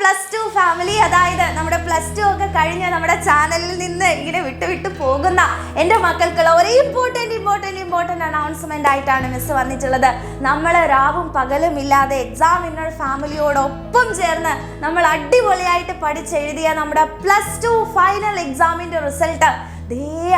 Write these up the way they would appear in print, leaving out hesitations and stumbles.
+2 family, അതായത് നമ്മുടെ +2 ഒക്കെ കഴിഞ്ഞ് നമ്മുടെ ചാനലിൽ നിന്ന് ഇങ്ങനെ വിട്ടു പോകുന്ന എൻ്റെ മക്കൾക്കുള്ള ഒരു ഇമ്പോർട്ടൻ്റ് അനൗൺസ്മെന്റ് ആയിട്ടാണ് മിസ് വന്നിട്ടുള്ളത്. നമ്മൾ രാവും പകലും ഇല്ലാതെ എക്സാം വിന്നർ ഫാമിലിയോടൊപ്പം ചേർന്ന് നമ്മൾ അടിപൊളിയായിട്ട് പഠിച്ചെഴുതിയ നമ്മുടെ +2 ഫൈനൽ എക്സാമിന്റെ റിസൾട്ട്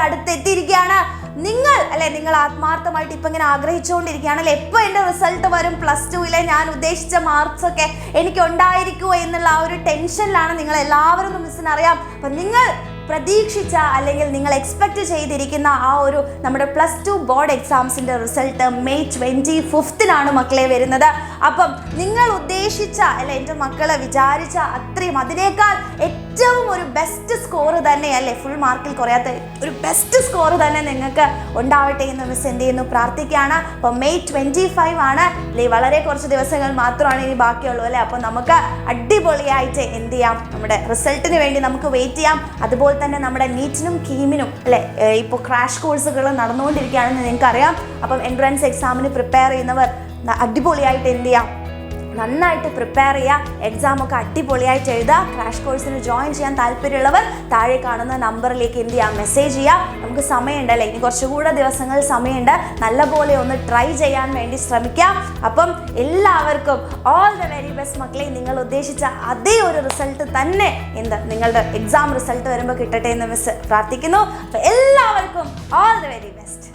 അടുത്തെത്തിയിരിക്കുകയാണ്. നിങ്ങൾ ആത്മാർത്ഥമായിട്ട് ഇപ്പം ഇങ്ങനെ ആഗ്രഹിച്ചുകൊണ്ടിരിക്കുകയാണല്ലേ, എപ്പോൾ എൻ്റെ റിസൾട്ട് വരും, +2-ലെ ഞാൻ ഉദ്ദേശിച്ച മാർക്സ് ഒക്കെ എനിക്ക് ഉണ്ടായിരിക്കുമോ എന്നുള്ള ആ ഒരു ടെൻഷനിലാണ് നിങ്ങൾ എല്ലാവരും. മിസ്സിനറിയാം. അപ്പം നിങ്ങൾ പ്രതീക്ഷിച്ച അല്ലെങ്കിൽ നിങ്ങൾ എക്സ്പെക്റ്റ് ചെയ്തിരിക്കുന്ന ആ ഒരു നമ്മുടെ +2 ബോർഡ് എക്സാംസിൻ്റെ റിസൾട്ട് മെയ് 25-ാണ് മക്കളെ വരുന്നത്. അപ്പം നിങ്ങൾ ഉദ്ദേശിച്ച എൻ്റെ മക്കളെ വിചാരിച്ച അത്രയും അതിനേക്കാൾ ഏറ്റവും ഒരു ബെസ്റ്റ് സ്കോർ തന്നെ ഫുൾ മാർക്കിൽ കുറയാത്ത ഒരു ബെസ്റ്റ് സ്കോർ തന്നെ നിങ്ങൾക്ക് ഉണ്ടാവട്ടെ എന്ന് മിസ് എന്ത് ചെയ്യുന്നു, പ്രാർത്ഥിക്കുകയാണ്. അപ്പം മെയ് 25 ആണ് വളരെ കുറച്ച് ദിവസങ്ങൾ മാത്രമാണ് ഇനി ബാക്കിയുള്ളൂ അപ്പോൾ നമുക്ക് അടിപൊളിയായിട്ട് എന്ത് ചെയ്യാം, നമ്മുടെ റിസൾട്ടിന് വേണ്ടി നമുക്ക് വെയിറ്റ് ചെയ്യാം. അതുപോലെ തന്നെ നമ്മുടെ നീറ്റിനും കീമിനും ഇപ്പോൾ ക്രാഷ് കോഴ്സുകൾ നടന്നുകൊണ്ടിരിക്കുകയാണെന്ന് നിങ്ങൾക്കറിയാം. അപ്പം എൻട്രൻസ് എക്സാമിന് പ്രിപ്പയർ ചെയ്യുന്നവർ അടിപൊളിയായിട്ട് എന്ത് ചെയ്യാം, നന്നായിട്ട് പ്രിപ്പയർ ചെയ്യുക, എക്സാമൊക്കെ അടിപൊളിയായിട്ട് എഴുതുക. ക്രാഷ് കോഴ്സിന് ജോയിൻ ചെയ്യാൻ താല്പര്യമുള്ളവർ താഴെ കാണുന്ന നമ്പറിലേക്ക് എന്ത് ചെയ്യുക, മെസ്സേജ് ചെയ്യുക. നമുക്ക് സമയമുണ്ട് ഇനി കുറച്ചുകൂടെ ദിവസങ്ങൾ സമയമുണ്ട്, നല്ലപോലെ ഒന്ന് ട്രൈ ചെയ്യാൻ വേണ്ടി ശ്രമിക്കാം. അപ്പം എല്ലാവർക്കും ഓൾ ദ വെരി ബെസ്റ്റ് മക്കളെ. നിങ്ങൾ ഉദ്ദേശിച്ച അതേ ഒരു റിസൾട്ട് തന്നെ നിങ്ങളുടെ എക്സാം റിസൾട്ട് വരുമ്പോൾ കിട്ടട്ടെ എന്ന് മിസ് പ്രാർത്ഥിക്കുന്നു. അപ്പം എല്ലാവർക്കും ഓൾ ദ വെരി ബെസ്റ്റ്.